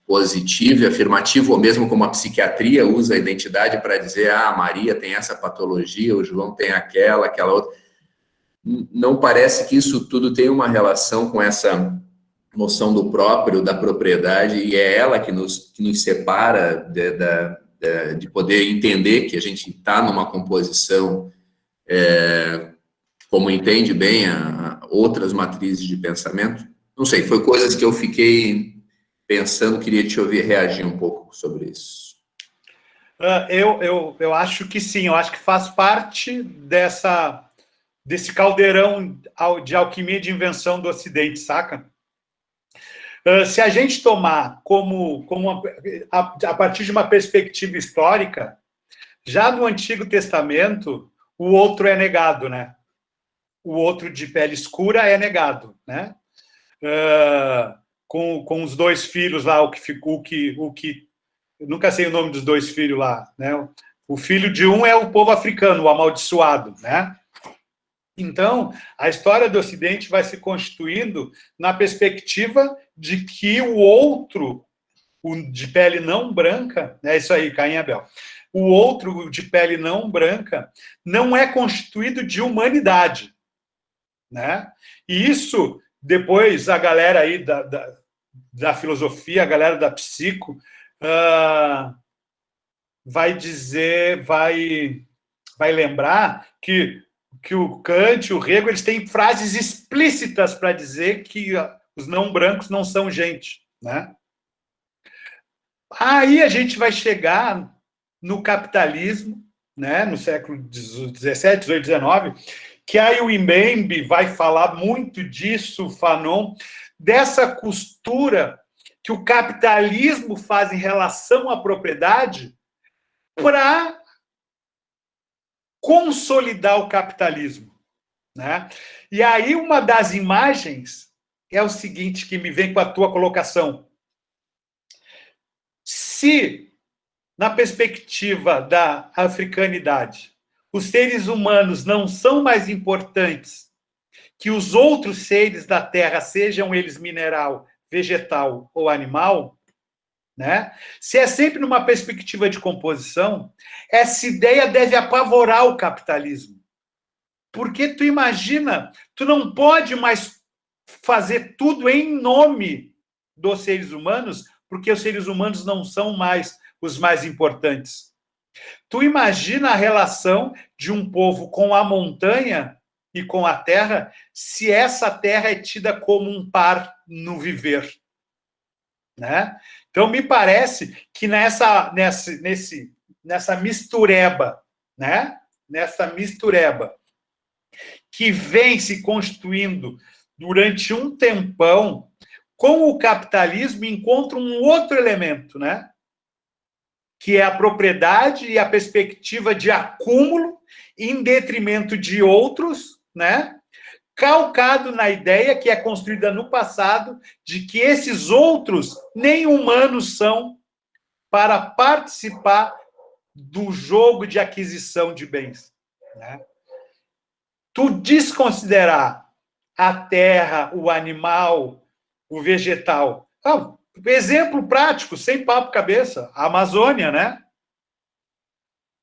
A: positivo e afirmativo, ou mesmo como a psiquiatria usa a identidade para dizer, a Maria tem essa patologia, o João tem aquela outra. Não parece que isso tudo tem uma relação com essa noção do próprio, da propriedade, e é ela que nos separa de poder entender que a gente está numa composição, como entende bem outras matrizes de pensamento. Não sei, foi coisas que eu fiquei pensando, queria te ouvir reagir um pouco sobre isso.
C: Eu acho que sim, eu acho que faz parte desse caldeirão de alquimia e de invenção do Ocidente, saca? Se a gente tomar a partir de uma perspectiva histórica, já no Antigo Testamento, o outro é negado, né? O outro de pele escura é negado, né? Com os dois filhos lá, eu nunca sei o nome dos dois filhos lá, né? O filho de um é o povo africano, o amaldiçoado, né? Então, a história do Ocidente vai se constituindo na perspectiva de que o outro, o de pele não branca, é isso aí, Caim e Abel, o outro de pele não branca não é constituído de humanidade, né? E isso, depois, a galera aí da filosofia, a galera da psico, vai dizer, vai lembrar que o Kant, o Hegel, eles têm frases explícitas para dizer que os não brancos não são gente, né? Aí a gente vai chegar no capitalismo, né, no século XVII, XVIII, XIX, que aí o Mbembe vai falar muito disso, Fanon, dessa costura que o capitalismo faz em relação à propriedade para consolidar o capitalismo, né? E aí uma das imagens é o seguinte, que me vem com a tua colocação. Se, na perspectiva da africanidade, os seres humanos não são mais importantes que os outros seres da Terra, sejam eles mineral, vegetal ou animal, né? Se é sempre numa perspectiva de composição, essa ideia deve apavorar o capitalismo. Porque tu imagina, tu não pode mais fazer tudo em nome dos seres humanos, porque os seres humanos não são mais os mais importantes. Tu imagina a relação de um povo com a montanha e com a terra, se essa terra é tida como um par no viver, né? Então, me parece que nessa mistureba, né? Nessa mistureba que vem se constituindo durante um tempão, com o capitalismo encontra um outro elemento, né? Que é a propriedade e a perspectiva de acúmulo em detrimento de outros, né? Calcado na ideia que é construída no passado de que esses outros nem humanos são para participar do jogo de aquisição de bens, né? Tu desconsiderar a terra, o animal, o vegetal. Exemplo prático, sem papo cabeça, a Amazônia, né?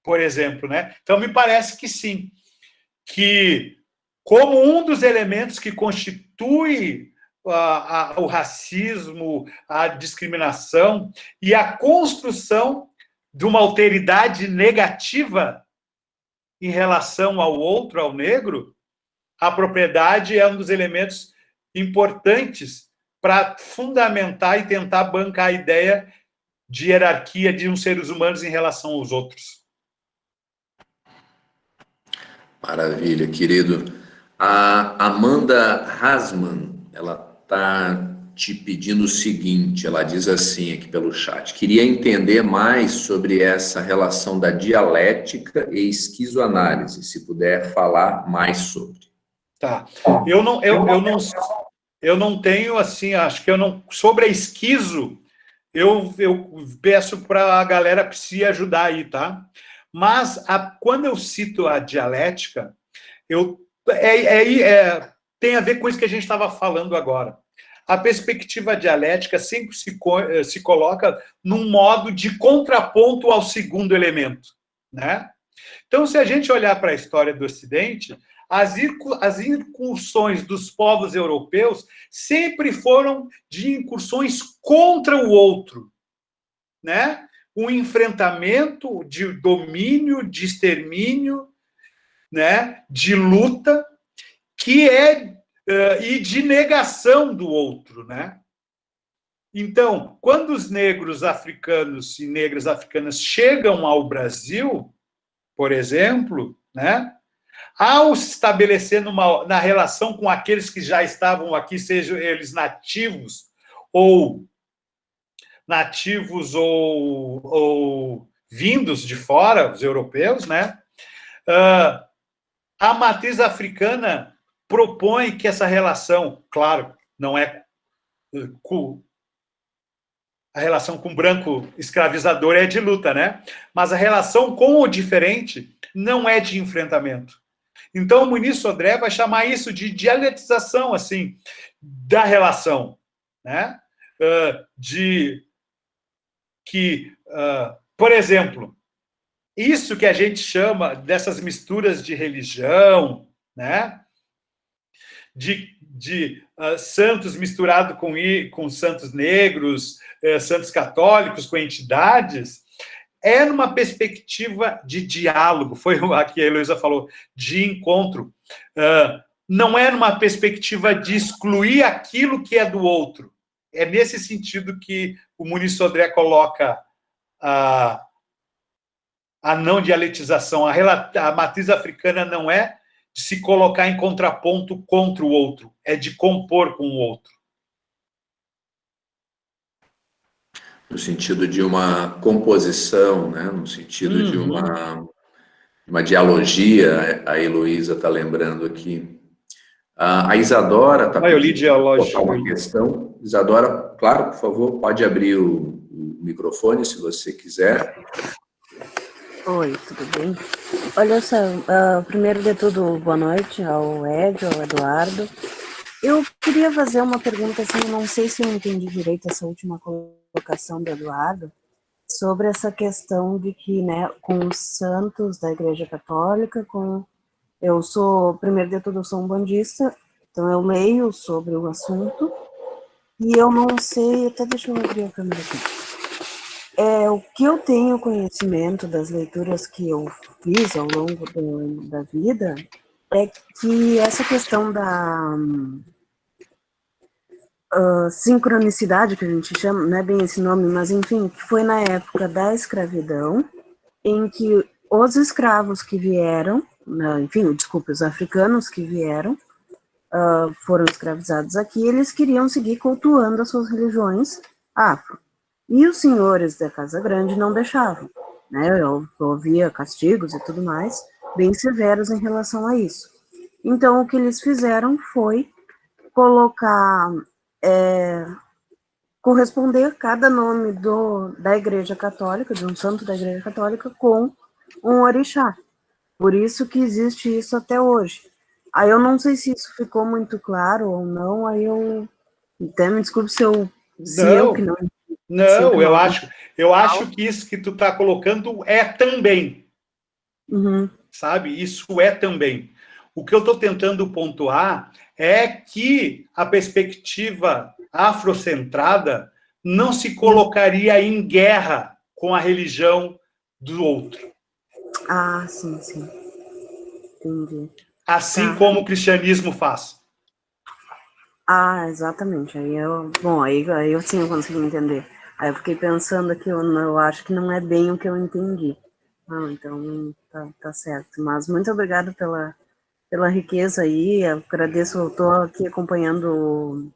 C: Por exemplo, né? Então, me parece que sim, que como um dos elementos que constitui o racismo, a discriminação e a construção de uma alteridade negativa em relação ao outro, ao negro, a propriedade é um dos elementos importantes para fundamentar e tentar bancar a ideia de hierarquia de uns seres humanos em relação aos outros.
A: Maravilha, querido. A Amanda Hasman, ela está te pedindo o seguinte, ela diz assim aqui pelo chat: queria entender mais sobre essa relação da dialética e esquizoanálise, se puder falar mais sobre.
C: Tá. Eu não tenho, assim, acho que eu não... Sobre a esquizo, eu peço para a galera se ajudar aí, tá? Mas quando eu cito a dialética, tem a ver com isso que a gente estava falando agora. A perspectiva dialética sempre se coloca num modo de contraponto ao segundo elemento, né? Então, se a gente olhar para a história do Ocidente, as incursões dos povos europeus sempre foram de incursões contra o outro, né? Um enfrentamento de domínio, de extermínio, né? De luta, e de negação do outro, né? Então, quando os negros africanos e negras africanas chegam ao Brasil, por exemplo, né? Ao se estabelecer na relação com aqueles que já estavam aqui, sejam eles nativos ou vindos de fora, os europeus, né? A matriz africana propõe que essa relação, claro, não é a relação com o branco escravizador é de luta, né? Mas a relação com o diferente não é de enfrentamento. Então, o Muniz Sodré vai chamar isso de dialetização, assim, da relação, né? Por exemplo, isso que a gente chama dessas misturas de religião, né? De santos misturado com santos negros, santos católicos, com entidades, é numa perspectiva de diálogo, foi aqui a Heloísa falou, de encontro. Não é numa perspectiva de excluir aquilo que é do outro. É nesse sentido que o Muniz Sodré coloca a não dialetização. A matriz africana não é de se colocar em contraponto contra o outro, é de compor com o outro.
A: No sentido de uma composição, né? No sentido de uma dialogia, a Heloísa está lembrando aqui. A Isadora está
C: pedindo
A: colocar uma questão. Isadora, claro, por favor, pode abrir o microfone, se você quiser.
D: Oi, tudo bem? Olha só, primeiro de tudo, boa noite ao Ed, ao Eduardo. Eu queria fazer uma pergunta, assim, não sei se eu entendi direito essa última colocação do Eduardo, sobre essa questão de que, né, com os santos da Igreja Católica, eu sou, primeiro de tudo, eu sou um bandista, então eu leio sobre o assunto, e eu não sei, até deixa eu abrir a câmera aqui. O que eu tenho conhecimento das leituras que eu fiz ao longo da vida é que essa questão da sincronicidade, que a gente chama, não é bem esse nome, mas enfim, que foi na época da escravidão, em que os escravos que vieram, enfim, desculpe, os africanos que vieram, foram escravizados aqui, eles queriam seguir cultuando as suas religiões afro. E os senhores da Casa Grande não deixavam, né? Eu ouvia castigos e tudo mais, bem severos em relação a isso. Então, o que eles fizeram foi colocar, corresponder cada nome da Igreja Católica, de um santo da Igreja Católica, com um orixá. Por isso que existe isso até hoje. Aí eu não sei se isso ficou muito claro ou não, aí eu... Até me desculpe se eu que não...
C: Não, eu acho que isso que tu está colocando é também.
D: Uhum.
C: Sabe? Isso é também. O que eu estou tentando pontuar é que a perspectiva afrocentrada não se colocaria em guerra com a religião do outro.
D: Ah, sim, sim. Entendi.
C: Assim como o cristianismo faz.
D: Ah, exatamente. Aí eu sim eu consegui entender. Aí eu fiquei pensando aqui, eu acho que não é bem o que eu entendi. Então tá certo. Mas muito obrigada pela riqueza aí. Eu agradeço, eu estou aqui acompanhando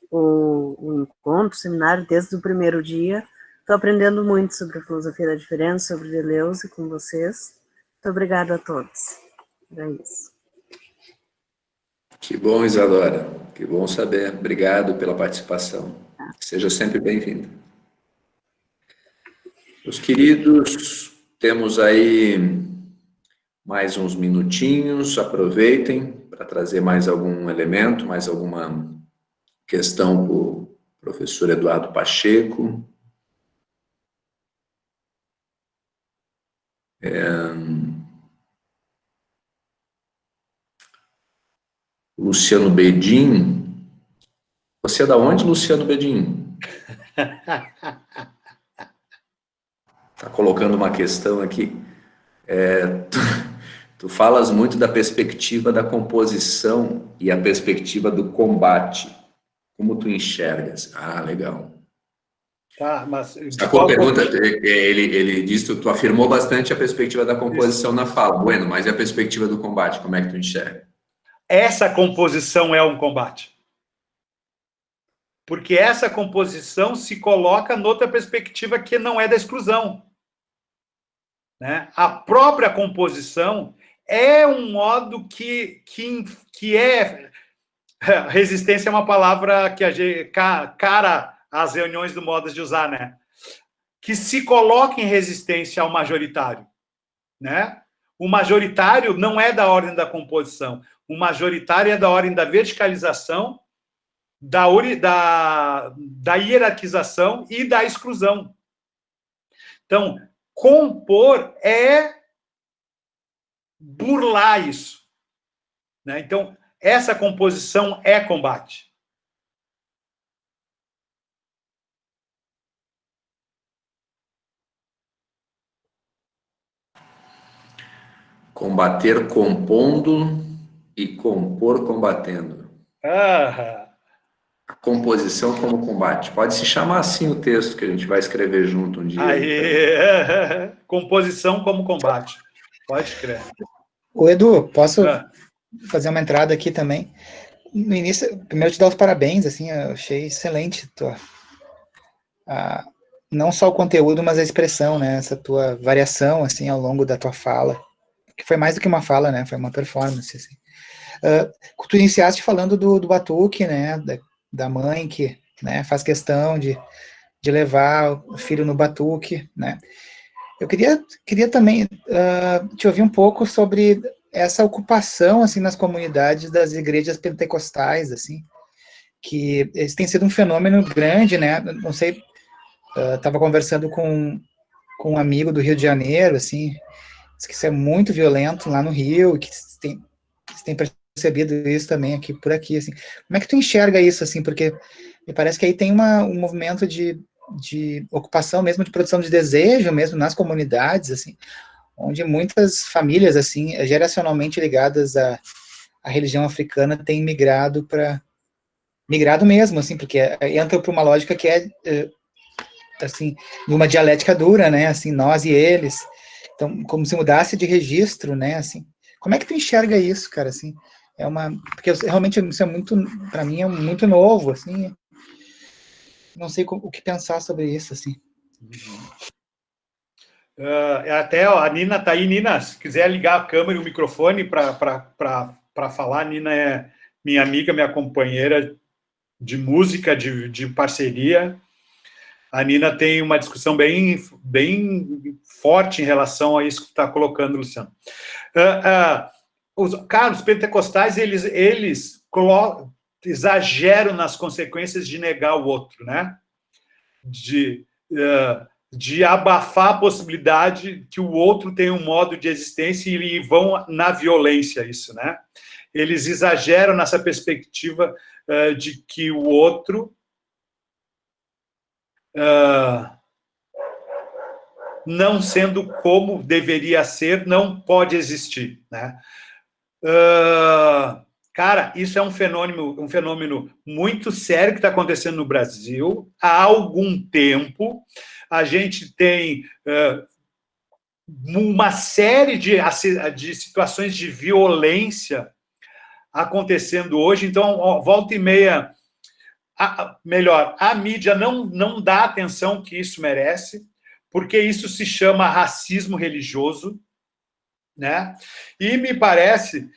D: o encontro, o seminário, desde o primeiro dia. Estou aprendendo muito sobre a filosofia da diferença, sobre Deleuze com vocês. Muito obrigada a todos. É isso.
A: Que bom, Isadora. Que bom saber. Obrigado pela participação. Seja sempre bem-vinda. Meus queridos, temos aí mais uns minutinhos. Aproveitem para trazer mais algum elemento, mais alguma questão para o professor Eduardo Pacheco. Luciano Bedin. Você é da onde, Luciano Bedin? Está colocando uma questão aqui. Tu falas muito da perspectiva da composição e a perspectiva do combate. Como tu enxergas? Ah, legal.
C: Tá, mas...
A: Sacou a pergunta? Ele disse que tu afirmou bastante a perspectiva da composição na fala. Bueno, mas e a perspectiva do combate? Como é que tu enxerga?
C: Essa composição é um combate. Porque essa composição se coloca noutra perspectiva que não é da exclusão. Né? A própria composição é um modo que é... Resistência é uma palavra que a gente, cara às reuniões do Modas de usar, né? Que se coloca em resistência ao majoritário. Né? O majoritário não é da ordem da composição. O majoritário é da ordem da verticalização, da hierarquização e da exclusão. Então, compor é burlar isso. Né? Então, essa composição é combate.
A: Combater compondo e compor combatendo.
C: Ah.
A: A composição como combate. Pode se chamar assim o texto que a gente vai escrever junto um dia.
C: Aí. Composição como combate. Pode escrever.
E: Ô, Edu, posso fazer uma entrada aqui também? No início, primeiro te dar os parabéns, assim, eu achei excelente não só o conteúdo, mas a expressão, né, essa tua variação, assim, ao longo da tua fala, que foi mais do que uma fala, né, foi uma performance, assim. Tu iniciaste falando do batuque, né, da mãe que, né, faz questão de levar o filho no batuque, né. Eu queria também te ouvir um pouco sobre essa ocupação, assim, nas comunidades das igrejas pentecostais, assim, que esse tem sido um fenômeno grande, né, não sei, estava conversando com um amigo do Rio de Janeiro, assim, diz que isso é muito violento lá no Rio, que se tem percebido isso também aqui, por aqui, assim. Como é que tu enxerga isso, assim, porque me parece que aí tem um movimento de ocupação mesmo, de produção de desejo mesmo nas comunidades, assim, onde muitas famílias, assim, geracionalmente ligadas à religião africana têm migrado mesmo, assim, porque entra para uma lógica que é, assim, numa dialética dura, né, assim, nós e eles, então, como se mudasse de registro, né, assim. Como é que tu enxerga isso, cara, assim? Porque realmente isso é muito, para mim, é muito novo, assim, não sei o que pensar sobre isso, assim.
C: Até ó, a Nina tá aí. Nina, se quiser ligar a câmera e o microfone para falar, a Nina é minha amiga, minha companheira de música, de parceria. A Nina tem uma discussão bem forte em relação a isso que tu está colocando, Luciano. Os pentecostais, eles exageram nas consequências de negar o outro, né? De abafar a possibilidade que o outro tem um modo de existência e vão na violência, isso, né? Eles exageram nessa perspectiva de que o outro não sendo como deveria ser, não pode existir, né? Cara, isso é um fenômeno muito sério que está acontecendo no Brasil há algum tempo. A gente tem uma série de situações de violência acontecendo hoje. Então, volta e meia, a mídia não dá a atenção que isso merece, porque isso se chama racismo religioso, né? E me parece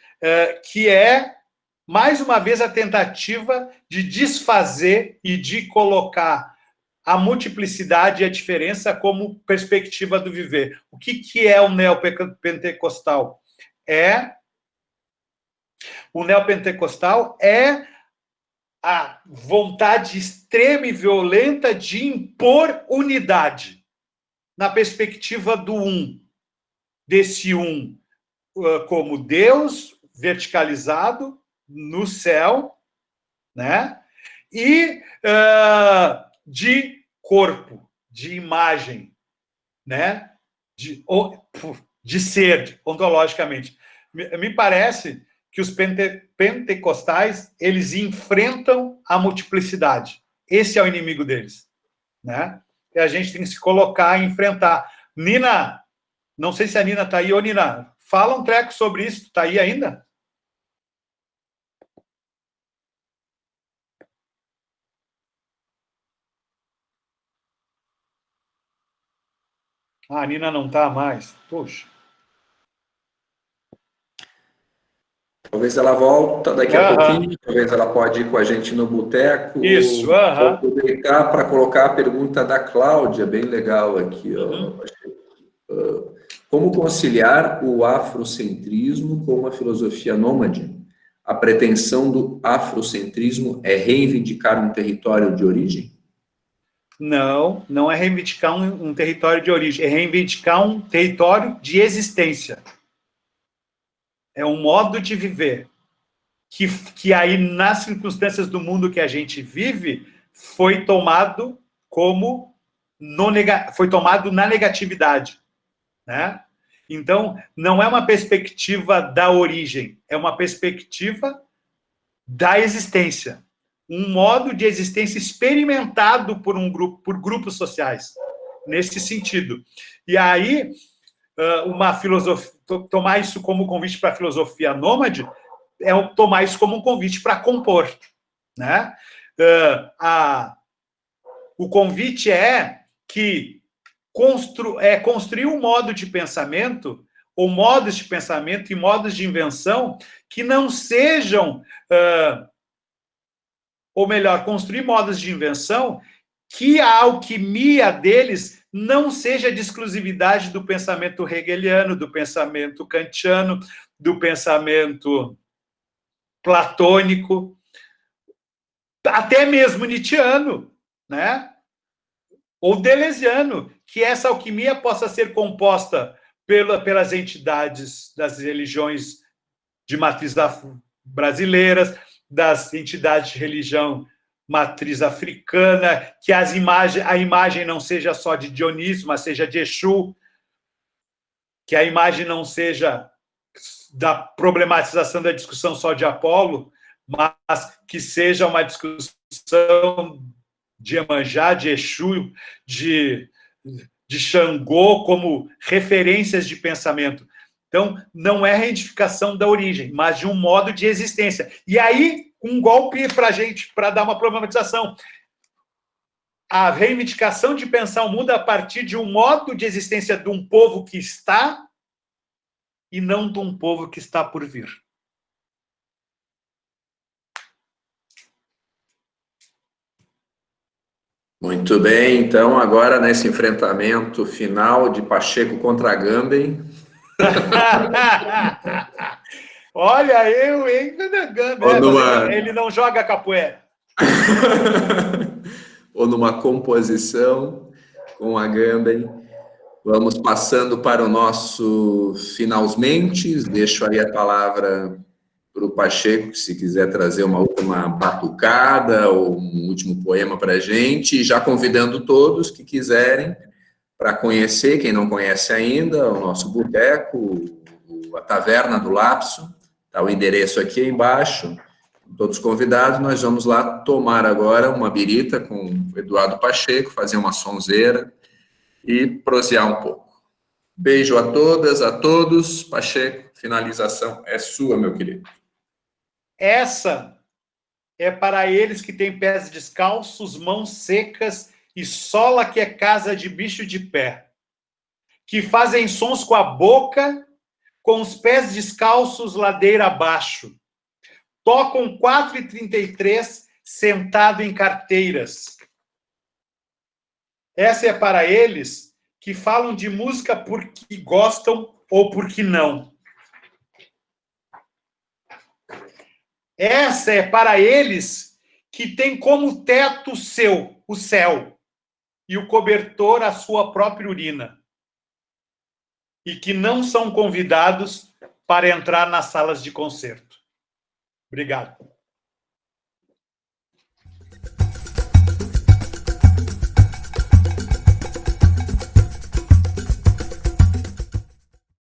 C: que é, mais uma vez, a tentativa de desfazer e de colocar a multiplicidade e a diferença como perspectiva do viver. O que é o neopentecostal? O neopentecostal é a vontade extrema e violenta de impor unidade na perspectiva do um, desse um como Deus verticalizado no céu, né? E de corpo, de imagem, né? De ser, ontologicamente. Me parece que os pentecostais, eles enfrentam a multiplicidade. Esse é o inimigo deles, né? E a gente tem que se colocar e enfrentar. Nina, não sei se a Nina está aí. Ô, Nina, fala um treco sobre isso. Está aí ainda? A Nina não está mais. Poxa.
A: Talvez ela volta daqui a pouquinho, talvez ela pode ir com a gente no boteco.
C: Isso,
A: Vou aproveitar para colocar a pergunta da Cláudia, bem legal aqui. Como conciliar o afrocentrismo com a filosofia nômade? A pretensão do afrocentrismo é reivindicar um território de origem?
C: Não é reivindicar um território de origem, é reivindicar um território de existência. É um modo de viver que aí, nas circunstâncias do mundo que a gente vive, foi tomado foi tomado na negatividade, né? Então, não é uma perspectiva da origem, é uma perspectiva da existência. Um modo de existência experimentado por grupos sociais, nesse sentido. E aí, uma filosofia, tomar isso como convite para a filosofia nômade é tomar isso como um convite para compor, né? O convite é que construir um modo de pensamento ou modos de pensamento e modos de invenção que não sejam, ou melhor, construir modos de invenção que a alquimia deles não seja de exclusividade do pensamento hegeliano, do pensamento kantiano, do pensamento platônico, até mesmo nietzschiano, né? Ou deleuziano, que essa alquimia possa ser composta pelas entidades das religiões de matriz brasileiras, das entidades de religião matriz africana, que a imagem não seja só de Dionísio, mas seja de Exu, que a imagem não seja da problematização da discussão só de Apolo, mas que seja uma discussão de Iemanjá, de Exu, de Xangô, como referências de pensamento. Então, não é reivindicação da origem, mas de um modo de existência. E aí, um golpe para a gente, para dar uma problematização. A reivindicação de pensar o mundo a partir de um modo de existência de um povo que está e não de um povo que está por vir.
A: Muito bem, então agora nesse enfrentamento final de Pacheco contra Agamben.
C: Olha, hein? Ele não joga capoeira.
A: Ou numa composição com Agamben. Vamos passando para o nosso finalmente. Deixo aí a palavra para o Pacheco, se quiser trazer uma última batucada ou um último poema para a gente, já convidando todos que quiserem para conhecer, quem não conhece ainda, o nosso boteco, a Taverna do Lapso, está o endereço aqui embaixo, todos convidados. Nós vamos lá tomar agora uma birita com o Eduardo Pacheco, fazer uma sonzeira e prosear um pouco. Beijo a todas, a todos. Pacheco, finalização é sua, meu querido.
C: Essa é para eles que têm pés descalços, mãos secas e sola que é casa de bicho de pé, que fazem sons com a boca, com os pés descalços ladeira abaixo, tocam 4h33 sentado em carteiras. Essa é para eles que falam de música porque gostam ou porque não. Essa é para eles que tem como teto o céu, e o cobertor a sua própria urina, e que não são convidados para entrar nas salas de concerto. Obrigado.